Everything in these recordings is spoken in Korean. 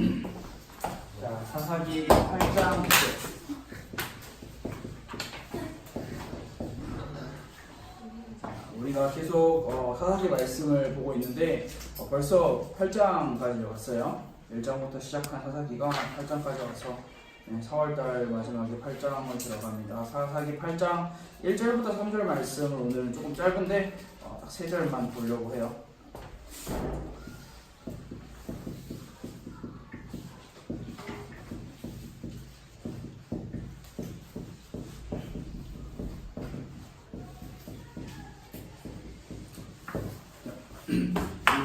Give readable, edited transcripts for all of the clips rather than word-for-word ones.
자, 사사기 8장 9절. 우리가 계속 사사기 말씀을 보고 있는데 벌써 8장까지 왔어요. 1장부터 시작한 사사기가 8장까지 와서 4월달 마지막에 8장을 들어갑니다. 사사기 8장 1절부터 3절 말씀을 오늘은 조금 짧은데 딱 3절만 보려고 해요. 이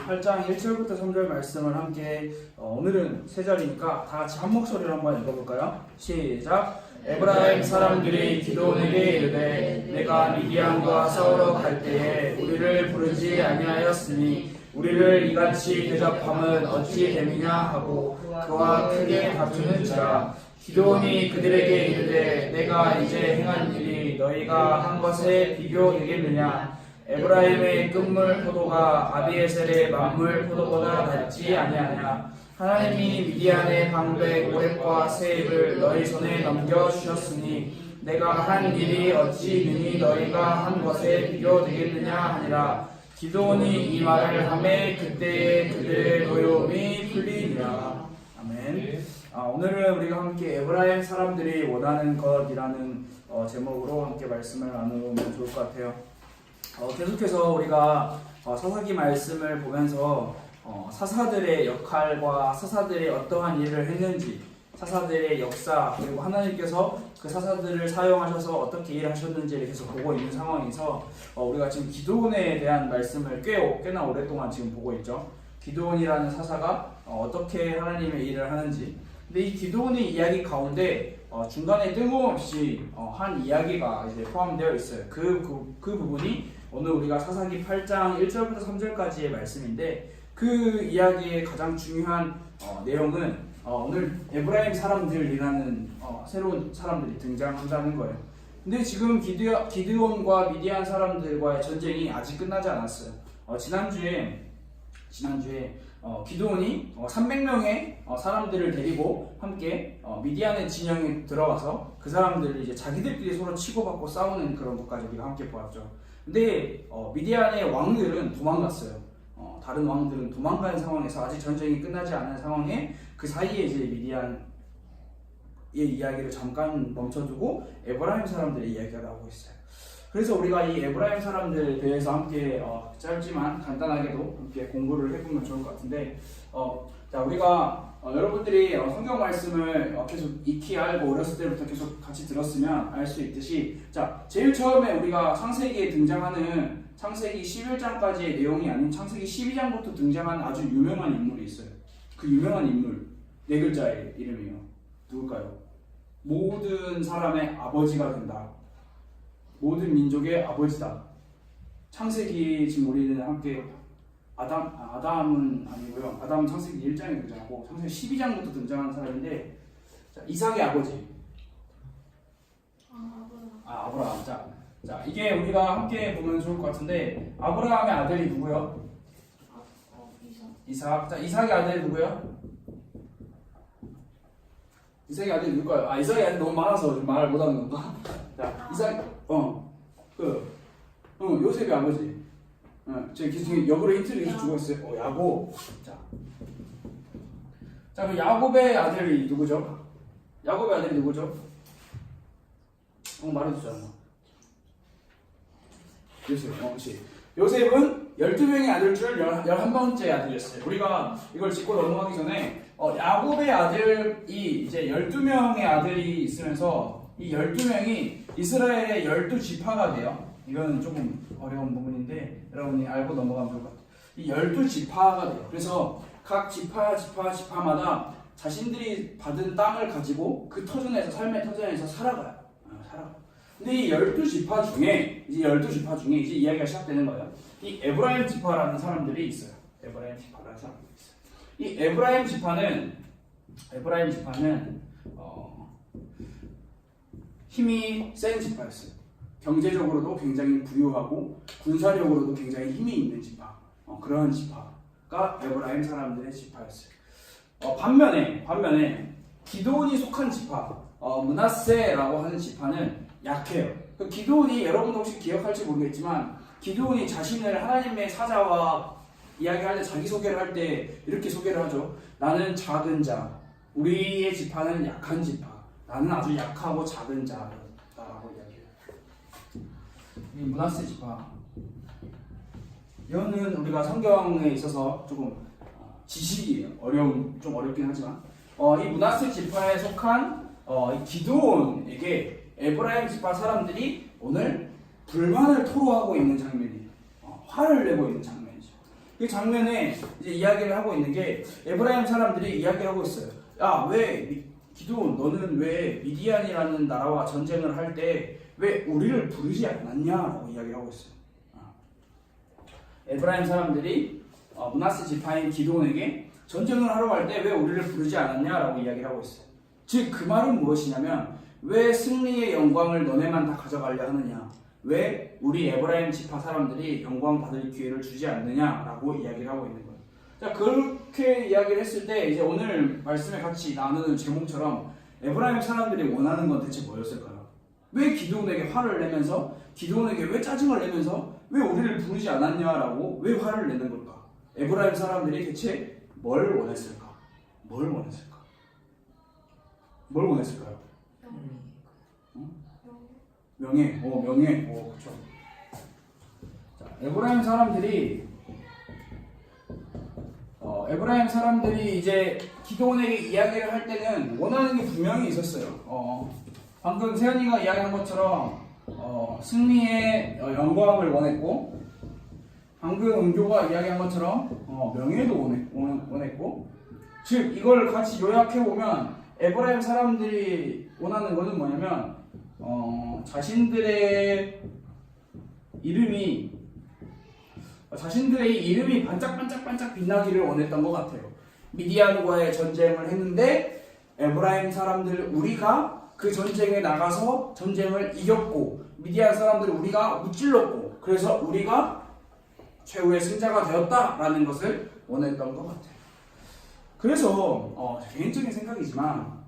8장 1절부터 3절 말씀을 함께 오늘은 3절이니까 다 같이 한 목소리로 한번 읽어볼까요? 시작! 에브라임 사람들이 기드온에게 이르되 내가 미디안과 싸우러 갈 때에 우리를 부르지 아니하였으니 우리를 이같이 대접함은 어찌 됨이냐 하고 그와 크게 다투는지라. 기드온이 그들에게 이르되 내가 이제 행한 일이 너희가 한 것에 비교되겠느냐. 에브라임의 끝물 포도가 아비에셀의 만물 포도보다 낫지 아니하냐. 하나님이 미디안의 방백 오렙과 세입을 너희 손에 넘겨주셨으니 내가 한 일이 어찌 능히 너희가 한 것에 비교되겠느냐 하니라. 기드온이 이 말을 하매 그때에 그들의 노여움이 풀리니라. 아멘. 오늘은 우리가 함께 에브라임 사람들이 원하는 것이라는 제목으로 함께 말씀을 나누면 좋을 것 같아요. 계속해서 우리가 사사기 말씀을 보면서 사사들의 역할과 사사들이 어떠한 일을 했는지, 사사들의 역사, 그리고 하나님께서 그 사사들을 사용하셔서 어떻게 일을 하셨는지를 계속 보고 있는 상황에서 우리가 지금 기드온에 대한 말씀을 꽤나 오랫동안 지금 보고 있죠. 기드온이라는 사사가 어떻게 하나님의 일을 하는지. 근데 이 기드온의 이야기 가운데 중간에 뜬금없이 한 이야기가 이제 포함되어 있어요. 그 부분이 오늘 우리가 사사기 8장 1절부터 3절까지의 말씀인데, 그 이야기의 가장 중요한 내용은 오늘 에브라임 사람들이라는 새로운 사람들이 등장한다는 거예요. 근데 지금 기드온과 미디안 사람들과의 전쟁이 아직 끝나지 않았어요. 지난주에 기드온이 300명의 사람들을 데리고 함께 미디안의 진영에 들어가서 그 사람들을 이제 자기들끼리 서로 치고받고 싸우는 그런 것까지 우리가 함께 보았죠. 근데 미디안의 왕들은 도망갔어요. 다른 왕들은 도망간 상황에서 아직 전쟁이 끝나지 않은 상황에 그 사이에 이제 미디안의 이야기를 잠깐 멈춰두고 에브라임 사람들의 이야기가 나오고 있어요. 그래서 우리가 이 에브라임 사람들에 대해서 함께 짧지만 간단하게도 함께 공부를 해보면 좋을 것 같은데, 자, 우리가 여러분들이 성경 말씀을 계속 익히 알고 어렸을 때부터 계속 같이 들었으면 알 수 있듯이, 자, 제일 처음에 우리가 창세기에 등장하는 창세기 11장까지의 내용이 아닌 창세기 12장부터 등장하는 아주 유명한 인물이 있어요. 그 유명한 인물, 4글자의 이름이에요. 누굴까요? 모든 사람의 아버지가 된다. 모든 민족의 아버지다. 창세기 지금 우리는 함께 아담은 아니고요. 아담은 창세기 1장에 등장하고 창세기 12장부터 등장하는 사람인데, 자, 이삭의 아버지. 아브라함. 자, 이게 우리가 함께 보면 좋을 것 같은데, 아브라함의 아들이 누구요? 이삭. 자, 이삭의 아들이 누구요? 이삭의 아들이 누굴까요? 이삭의 아들이 너무 많아서 말을 못하는 건가? 자, 이삭, 요셉의 아버지. 제가 계속 역으로 힌트를 계속 주고 있어요. 야곱. 자, 그 야곱의 아들이 누구죠? 야곱의 아들이 누구죠? 말해주잖아. 요셉. 그렇지. 요셉은 12명의 아들 중 11번째 아들이었어요. 우리가 이걸 짚고 넘어가기 전에 야곱의 아들이 이제 12명의 아들이 있으면서 이 12명이 이스라엘의 12지파가 돼요. 이거는 조금 어려운 부분인데 여러분이 알고 넘어가면 좋을 것 같아요. 이 12지파가 돼요. 그래서 각 지파마다 자신들이 받은 땅을 가지고 그 터전에서, 삶의 터전에서 살아가요. 근데 이 12지파 중에 이제 이야기가 시작되는 거예요. 이 에브라임 지파라는 사람들이 있어요. 이 에브라임 지파는 힘이 센 지파였어요. 경제적으로도 굉장히 부유하고 군사력으로도 굉장히 힘이 있는 지파. 그런 지파가 에브라임 사람들의 지파였어요. 반면에 기드온이 속한 지파, 므낫세라고 하는 지파는 약해요. 그 기드온이 여러분도 혹시 기억할지 모르겠지만 기드온이 자신을 하나님의 사자와 이야기할 때 자기소개를 할 때 이렇게 소개를 하죠. 나는 작은 자, 우리의 지파는 약한 지파, 나는 아주 약하고 작은 자라고 이야기해요. 이 므낫세 지파, 이거는 우리가 성경에 있어서 조금 지식이 좀 어렵긴 하지만 이 므낫세 지파에 속한 이 기드온에게 에브라임 지파 사람들이 오늘 불만을 토로하고 있는 장면이에요. 화를 내고 있는 장면이죠. 이 장면에 이제 이야기를 하고 있는 게 에브라임 사람들이 이야기를 하고 있어요. 야, 왜 기드온 너는 왜 미디안이라는 나라와 전쟁을 할 때 왜 우리를 부르지 않았냐라고 이야기를 하고 있어요. 에브라임 사람들이 므낫세 지파인 기드온에게 전쟁을 하러 갈 때 왜 우리를 부르지 않았냐라고 이야기를 하고 있어요. 즉 그 말은 무엇이냐면 왜 승리의 영광을 너네만 다 가져가려 하느냐, 왜 우리 에브라임 지파 사람들이 영광 받을 기회를 주지 않느냐라고 이야기를 하고 있는 거예요. 자, 그렇게 이야기를 했을 때 이제 오늘 말씀에 같이 나누는 제목처럼 에브라임 사람들이 원하는 건 대체 뭐였을까요? 왜 기드온에게 화를 내면서, 기드온에게 왜 짜증을 내면서 왜 우리를 부르지 않았냐라고 왜 화를 내는 걸까? 에브라임 사람들이 대체 뭘 원했을까? 뭘 원했을까? 뭘 원했을까요? 명예. 명예. 그렇죠. 자, 에브라임 사람들이 이제 기드온에게 이야기를 할 때는 원하는 게 분명히 있었어요. 방금 세연이가 이야기한 것처럼 승리의 영광을 원했고, 방금 은교가 이야기한 것처럼 명예도 원했고, 즉 이걸 같이 요약해 보면 에브라임 사람들이 원하는 것은 뭐냐면 자신들의 이름이 반짝반짝 빛나기를 원했던 것 같아요. 미디안과의 전쟁을 했는데 에브라임 사람들 우리가 그 전쟁에 나가서 전쟁을 이겼고 미디안 사람들 우리가 무찔렀고 그래서 우리가 최후의 승자가 되었다라는 것을 원했던 것 같아요. 그래서 개인적인 생각이지만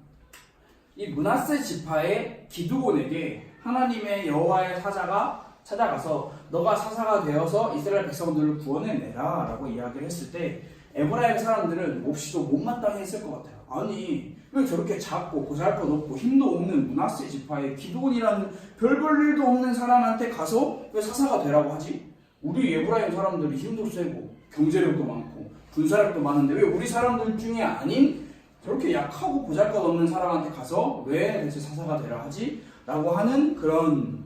이 므낫세 지파의 기드온에게 하나님의 여호와의 사자가 찾아가서 너가 사사가 되어서 이스라엘 백성들을 구원해내라 라고 이야기를 했을 때 에브라임 사람들은 몹시도 못마땅했을 것 같아요. 아니 왜 저렇게 작고 보잘것없고 힘도 없는 므낫세 지파의 기드온이라는 별 볼 일도 없는 사람한테 가서 왜 사사가 되라고 하지? 우리 에브라임 사람들이 힘도 세고 경제력도 많고 군사력도 많은데 왜 우리 사람들 중에 아닌 저렇게 약하고 보잘것없는 사람한테 가서 왜 대체 사사가 되라 하지? 라고 하는 그런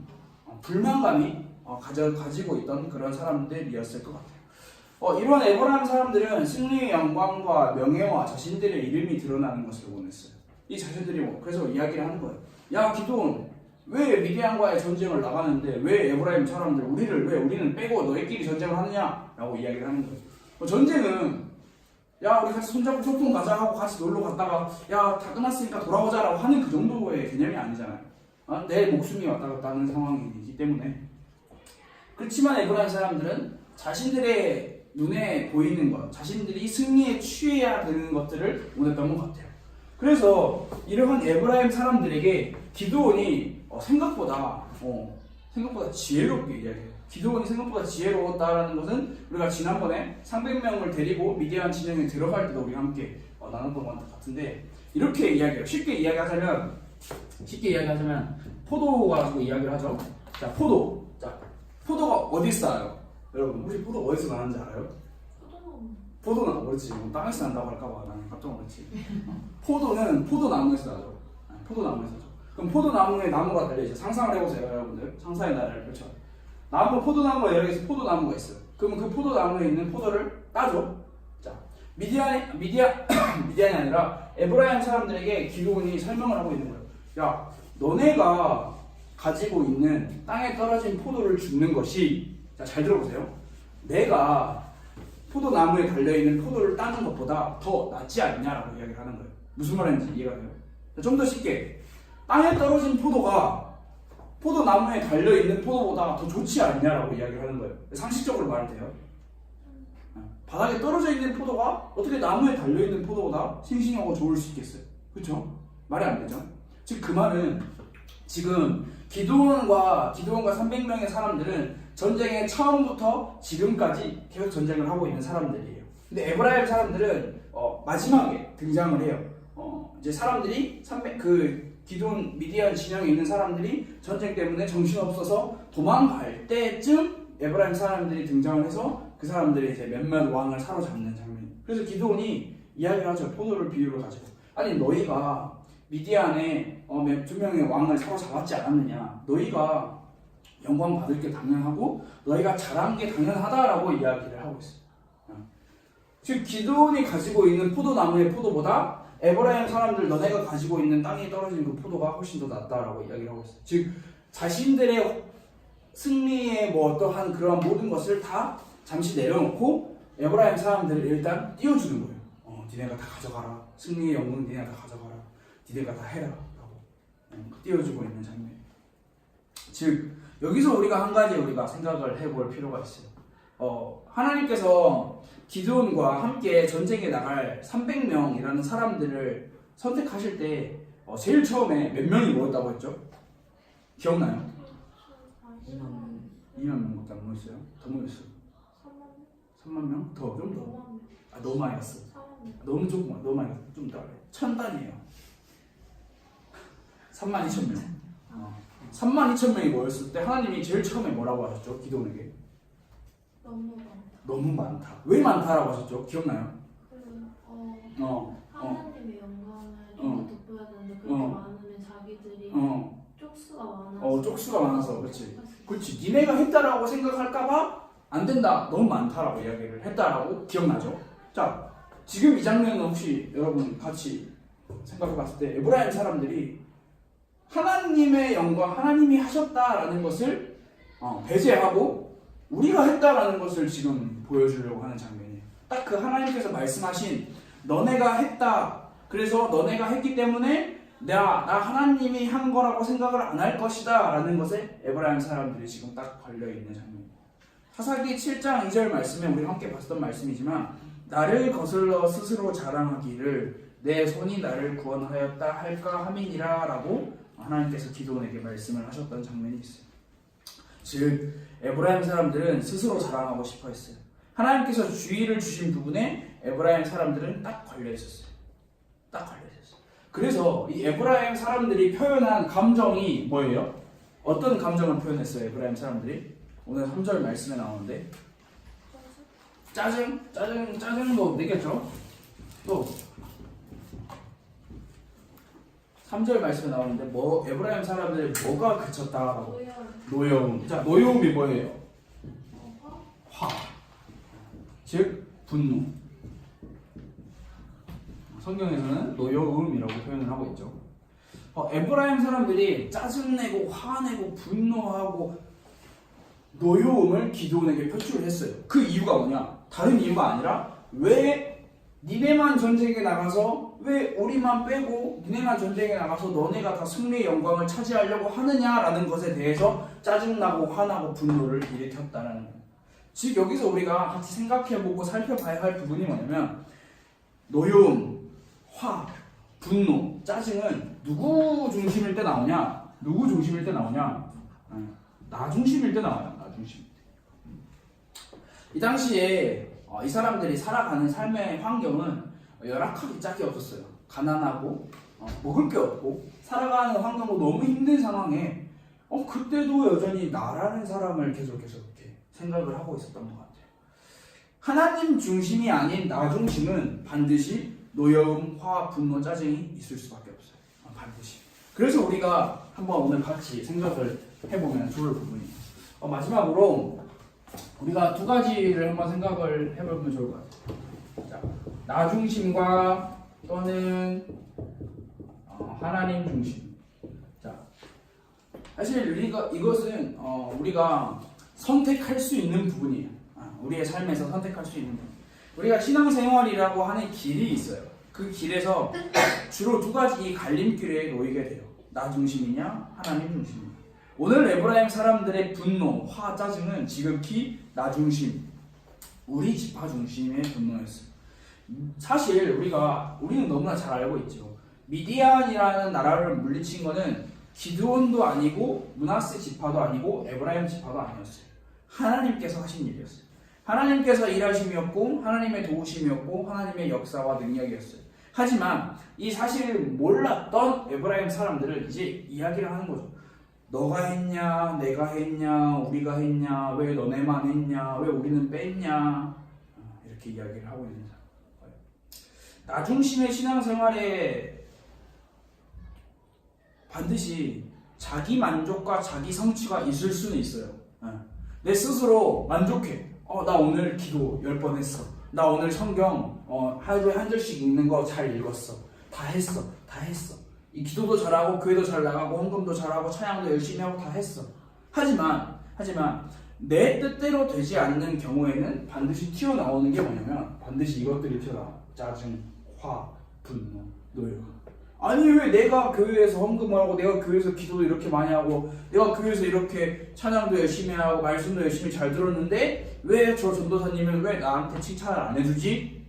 불만감이 가지고 있던 그런 사람들이었을 것 같아요. 이런 에브라임 사람들은 승리의 영광과 명예와 자신들의 이름이 드러나는 것을 원했어요. 이 자신들이 그래서 이야기를 하는 거예요. 야 기드온, 왜 미디안과의 전쟁을 나가는데 왜 에브라임 사람들 우리는 빼고 너희끼리 전쟁을 하느냐? 라고 이야기를 하는 거예요. 전쟁은 야 우리 같이 손잡고 소풍 가자 하고 같이 놀러 갔다가 야 다 끝났으니까 돌아오자라고 하는 그 정도의 개념이 아니잖아요. 내 목숨이 왔다 갔다 하는 상황이기 때문에. 그렇지만 에브라임 사람들은 자신들의 눈에 보이는 것, 자신들이 승리에 취해야 되는 것들을 원했던 것 같아요. 그래서 이러한 에브라임 사람들에게 기드온이 생각보다 지혜롭게 이야기해요. 기드온이 생각보다 지혜로웠다라는 것은 우리가 지난번에 300명을 데리고 미디안 진영에 들어갈 때도 우리가 함께 나눴던 것 같은데 이렇게 이야기해요. 쉽게 이야기하자면 포도 가지고 이야기를 하죠. 자, 포도가 어디 있어요? 여러분 혹시 포도 어디서 나는지 알아요? 포도나무. 그렇지. 땅에서 난다고 할까봐 나는 깜짝 놀랐지. 포도는 포도나무에서 나죠. 포도나무에서 나죠. 그럼 포도나무에 나무가 달려있어요. 상상을 해보세요 여러분들. 상상의 나라를 펼쳐. 포도나무가 여러 개서 포도나무가 있어요. 그러면 그 포도나무에 있는 포도를 따죠. 자, 미디안이 아니라 에브라임 사람들에게 기드온이 설명을 하고 있는 거예요. 야, 너네가 가지고 있는 땅에 떨어진 포도를 줍는 것이, 자, 잘 들어보세요. 내가 포도나무에 달려있는 포도를 따는 것보다 더 낫지 않냐라고 이야기를 하는 거예요. 무슨 말인지 이해가 돼요? 좀 더 쉽게, 땅에 떨어진 포도가 포도나무에 달려있는 포도보다 더 좋지 않냐라고 이야기를 하는 거예요. 상식적으로 말해도 돼요. 바닥에 떨어져 있는 포도가 어떻게 나무에 달려 있는 포도보다 싱싱하고 좋을 수 있겠어요? 그렇죠? 말이 안 되죠. 즉 그 말은 지금 기드온과 300명의 사람들은 전쟁의 처음부터 지금까지 계속 전쟁을 하고 있는 사람들이에요. 근데 에브라임 사람들은 마지막에 등장을 해요. 이제 사람들이 기드온 미디안 진영에 있는 사람들이 전쟁 때문에 정신없어서 도망갈 때쯤 에브라임 사람들이 등장을 해서 그 사람들이 이제 몇몇 왕을 사로잡는 장면. 그래서 기드온이 이야기를 하죠. 포도를 비유로 가지고. 아니 너희가 미디안에 두 명의 왕을 사로잡았지 않았느냐. 너희가 영광 받을 게 당연하고 너희가 잘한 게 당연하다라고 이야기를 하고 있어요. 즉 기드온이 가지고 있는 포도나무의 포도보다 에브라임 사람들 너네가 가지고 있는 땅에 떨어진 그 포도가 훨씬 더 낫다라고 이야기를 하고 있어요. 즉 자신들의 승리의 어떠한 그런 모든 것을 다 잠시 내려놓고 에브라임 사람들을 일단 띄워주는 거예요. 니네가 다 가져가라. 승리의 영광 니네가 다 가져가라. 니네가 다 해라 라고 띄워주고 있는 장면. 즉 여기서 우리가 한 가지 우리가 생각을 해볼 필요가 있어요. 하나님께서 기드온과 함께 전쟁에 나갈 300명이라는 사람들을 선택하실 때 제일 처음에 몇 명이 모였다고 했죠? 기억나요? 2만 명밖에 안 모였어요? 더 모였어요? 3만 명? 더? 좀 더? 너무 많이 갔어. 너무 많이 갔어. 좀 더. 1000단이에요. 32,000명. 32,000명이 모였을 때 하나님이 제일 처음에 뭐라고 하셨죠? 기드온에게? 너무 많다. 왜 많다라고 하셨죠? 기억나요? 하나님의 영광을 좀 더 돋보여야 되는데 그렇게 많으면 자기들이 쪽수가 많아서 쪽수가 많아서 그렇지. 니네가 했다라고 생각할까봐 안 된다. 너무 많다라고 이야기를 했다라고 기억나죠? 자, 지금 이 장면은 혹시 여러분 같이 생각해봤을 때 에브라임 사람들이 하나님의 영광, 하나님이 하셨다라는 것을 배제하고 우리가 했다라는 것을 지금 보여주려고 하는 장면이에요. 딱 그 하나님께서 말씀하신 너네가 했다. 그래서 너네가 했기 때문에 나 하나님이 한 거라고 생각을 안 할 것이다 라는 것에 에브라임 사람들이 지금 딱 걸려있는 장면이에요. 사사기 7장 2절 말씀에 우리 함께 봤던 말씀이지만 나를 거슬러 스스로 자랑하기를 내 손이 나를 구원하였다 할까 함이니라 라고 하나님께서 기드온에게 말씀을 하셨던 장면이 있어요. 즉 에브라임 사람들은 스스로 자랑하고 싶어 했어요. 하나님께서 주의를 주신 부분에 에브라임 사람들은 딱 걸려 있었어요. 그래서 이 에브라임 사람들이 표현한 감정이 뭐예요? 어떤 감정을 표현했어요? 에브라임 사람들이? 오늘 3절 말씀에 나오는데 짜증도 내겠죠? 또 3절 말씀에 나오는데 에브라임 사람들이 뭐가 그쳤다라고? 노여움. 자, 노여움이 뭐예요? 화. 즉 분노. 성경에서는 노여움이라고 표현을 하고 있죠. 에브라임 사람들이 짜증내고 화내고 분노하고 노여움을 기드온에게 표출을 했어요. 그 이유가 뭐냐? 다른 이유가 아니라 왜 니네만 전쟁에 나가서 왜 우리만 빼고 니네만 전쟁에 나가서 너네가 다 승리의 영광을 차지하려고 하느냐라는 것에 대해서 짜증나고 화나고 분노를 일으켰다는 거예요. 즉 여기서 우리가 같이 생각해보고 살펴봐야 할 부분이 뭐냐면 노여움, 화, 분노, 짜증은 누구 중심일 때 나오냐? 누구 중심일 때 나오냐? 나 중심일 때 나와요. 나 중심. 이 당시에 이 사람들이 살아가는 삶의 환경은 열악하기 짝이 없었어요. 가난하고 먹을 게 없고 살아가는 환경도 너무 힘든 상황에 그때도 여전히 나라는 사람을 계속 이렇게 생각을 하고 있었던 것 같아요. 하나님 중심이 아닌 나 중심은 반드시 노여움, 화, 분노, 짜증이 있을 수밖에 없어요. 반드시. 그래서 우리가 한번 오늘 같이 생각을 해보면 좋을 부분이에요. 마지막으로 우리가 두 가지를 한번 생각을 해보면 좋을 것 같아요. 자, 나 중심과 또는 하나님 중심. 자, 사실 이것은 우리가 선택할 수 있는 부분이에요. 우리의 삶에서 선택할 수 있는 부분. 우리가 신앙생활이라고 하는 길이 있어요. 그 길에서 주로 두 가지 갈림길에 놓이게 돼요. 나 중심이냐, 하나님 중심이냐. 오늘 에브라임 사람들의 분노, 화, 짜증은 지극히 나 중심, 우리 지파 중심의 분노였어요. 사실 우리는 너무나 잘 알고 있죠. 미디안이라는 나라를 물리친 거는 기드온도 아니고 므낫세 지파도 아니고 에브라임 지파도 아니었어요. 하나님께서 하신 일이었어요. 하나님께서 일하심이었고 하나님의 도우심이었고 하나님의 역사와 능력이었어요. 하지만 이 사실을 몰랐던 에브라임 사람들은 이제 이야기를 하는 거죠. 너가 했냐, 내가 했냐, 우리가 했냐, 왜 너네만 했냐, 왜 우리는 뺐냐, 이렇게 이야기를 하고 있는 거예요. 나 중심의 신앙생활에 반드시 자기 만족과 자기 성취가 있을 수는 있어요. 내 스스로 만족해. 나 오늘 기도 10번 했어. 나 오늘 성경 하루에 한 절씩 읽는 거 잘 읽었어. 다 했어. 이 기도도 잘하고 교회도 잘 나가고 헌금도 잘하고 찬양도 열심히 하고 다 했어. 하지만 내 뜻대로 되지 않는 경우에는 반드시 튀어나오는 게 뭐냐면 반드시 이것들이 튀어나와. 짜증, 화, 분노, 노여. 아니 왜 내가 교회에서 헌금을 하고 내가 교회에서 기도도 이렇게 많이 하고 내가 교회에서 이렇게 찬양도 열심히 하고 말씀도 열심히 잘 들었는데 왜 저 전도사님은 왜 나한테 칭찬을 안 해주지?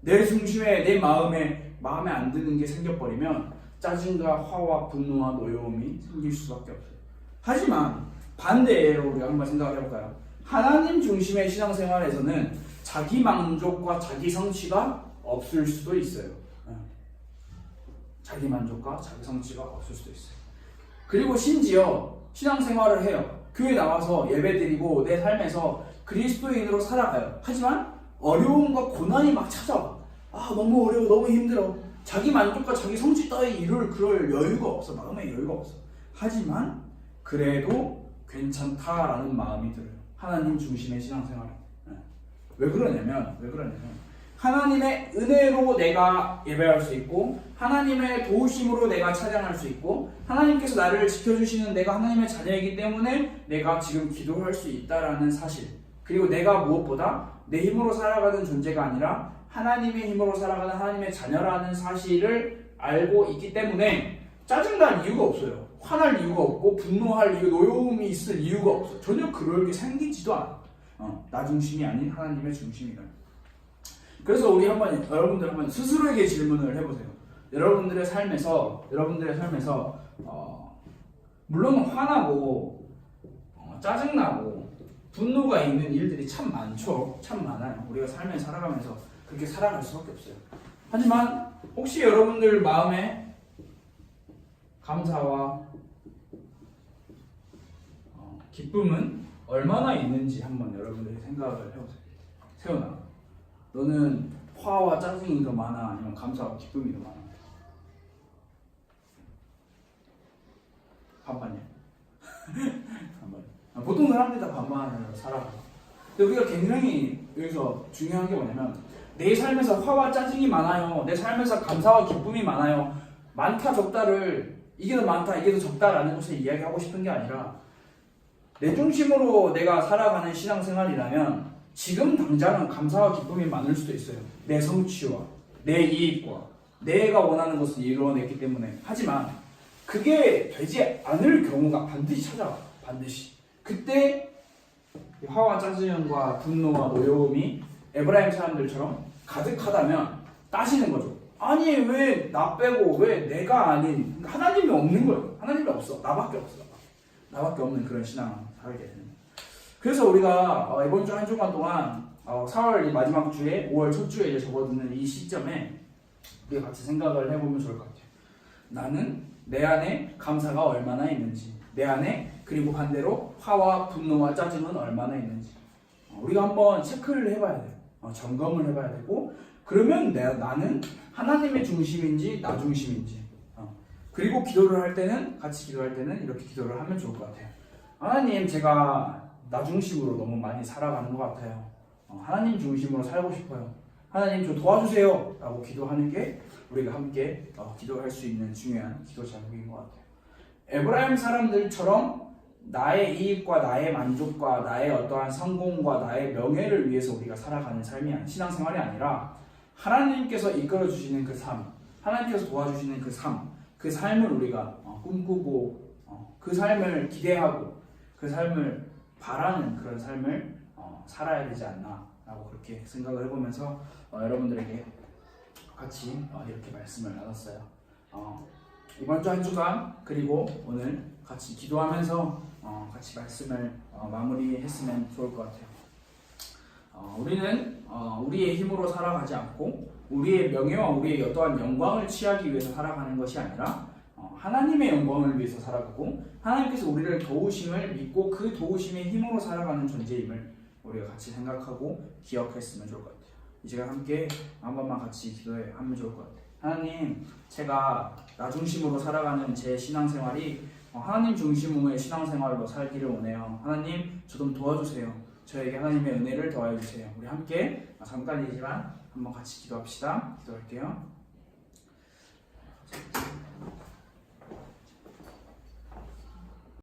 내 중심에 내 마음에 안 드는 게 생겨버리면 짜증과 화와 분노와 노여움이 생길 수밖에 없어요. 하지만 반대로 우리가 한번 생각을 해볼까요? 하나님 중심의 신앙생활에서는 자기 만족과 자기 성취가 없을 수도 있어요. 자기 만족과 자기 성취가 없을 수도 있어요. 그리고 심지어 신앙생활을 해요. 교회 나와서 예배드리고 내 삶에서 그리스도인으로 살아가요. 하지만 어려움과 고난이 막 찾아와. 너무 어려워, 너무 힘들어. 자기 만족과 자기 성취 따위 이룰 그럴 여유가 없어. 마음에 여유가 없어. 하지만 그래도 괜찮다라는 마음이 들어요. 하나님 중심의 신앙생활. 왜 그러냐면 하나님의 은혜로 내가 예배할 수 있고 하나님의 도우심으로 내가 찬양할 수 있고 하나님께서 나를 지켜주시는 내가 하나님의 자녀이기 때문에 내가 지금 기도할 수 있다라는 사실, 그리고 내가 무엇보다 내 힘으로 살아가는 존재가 아니라 하나님의 힘으로 살아가는 하나님의 자녀라는 사실을 알고 있기 때문에 짜증날 이유가 없어요. 화날 이유가 없고 분노할 이유, 노여움이 있을 이유가 없어요. 전혀 그럴 게 생기지도 않아. 나 중심이 아닌 하나님의 중심이다. 그래서 우리 여러분들 한번 스스로에게 질문을 해보세요. 여러분들의 삶에서 물론 화나고 짜증나고 분노가 있는 일들이 참 많죠. 참 많아요. 우리가 삶을 살아가면서 그렇게 살아갈 수밖에 없어요. 하지만 혹시 여러분들 마음에 감사와 기쁨은 얼마나 있는지 한번 여러분들이 생각을 해보세요. 세훈아, 너는 화와 짜증이 더 많아? 아니면 감사와 기쁨이 더 많아? 반반이야. 반반. 보통 사람들이 다 반반으로 살아가요. 근데 우리가 굉장히 여기서 중요한 게 뭐냐면 내 삶에서 화와 짜증이 많아요. 내 삶에서 감사와 기쁨이 많아요. 많다 적다를 이게 더 많다 이게 더 적다라는 것을 이야기하고 싶은 게 아니라 내 중심으로 내가 살아가는 신앙생활이라면 지금 당장은 감사와 기쁨이 많을 수도 있어요. 내 성취와 내 이익과 내가 원하는 것을 이루어냈기 때문에. 하지만 그게 되지 않을 경우가 반드시 찾아와. 반드시. 그때 화와 짜증과 분노와 노여움이 에브라임 사람들처럼 가득하다면 따지는 거죠. 아니 왜 나 빼고 왜 내가 아닌 하나님이 없는 거예요. 하나님이 없어. 나밖에 없어. 나밖에 없는 그런 신앙을 살게 되는 거예요. 그래서 우리가 이번 주 한 주간 동안 4월 마지막 주에 5월 첫 주에 이제 접어드는 이 시점에 우리가 같이 생각을 해보면 좋을 것 같아요. 나는 내 안에 감사가 얼마나 있는지, 내 안에 그리고 반대로 화와 분노와 짜증은 얼마나 있는지 우리가 한번 체크를 해봐야 돼요. 점검을 해봐야 되고, 그러면 나는 하나님의 중심인지 나 중심인지, 그리고 기도를 할 때는 같이 기도할 때는 이렇게 기도를 하면 좋을 것 같아요. 하나님, 제가 나 중심으로 너무 많이 살아가는 것 같아요. 하나님 중심으로 살고 싶어요. 하나님 좀 도와주세요 라고 기도하는 게 우리가 함께 기도할 수 있는 중요한 기도 제목인 것 같아요. 에브라임 사람들처럼 나의 이익과 나의 만족과 나의 어떠한 성공과 나의 명예를 위해서 우리가 살아가는 삶이 신앙생활이 아니라 하나님께서 이끌어 주시는 그 삶, 하나님께서 도와주시는 그 삶을 우리가 꿈꾸고 그 삶을 기대하고 그 삶을 바라는 그런 삶을 살아야 되지 않나 라고 그렇게 생각을 해보면서 여러분들에게 같이 이렇게 말씀을 나눴어요. 이번 주 한 주간 그리고 오늘 같이 기도하면서 같이 말씀을 마무리했으면 좋을 것 같아요. 우리는 우리의 힘으로 살아가지 않고 우리의 명예와 우리의 어떠한 영광을 취하기 위해서 살아가는 것이 아니라 하나님의 영광을 위해서 살아가고 하나님께서 우리를 도우심을 믿고 그 도우심의 힘으로 살아가는 존재임을 우리가 같이 생각하고 기억했으면 좋을 것 같아요. 이 시간 함께 한 번만 같이 기도하면 좋을 것 같아요. 하나님, 제가 나 중심으로 살아가는 제 신앙생활이 하나님 중심의 신앙생활로 살기를 원해요. 하나님, 저 좀 도와주세요. 저에게 하나님의 은혜를 더하여 주세요. 우리 함께 잠깐이지만 한번 같이 기도합시다. 기도할게요.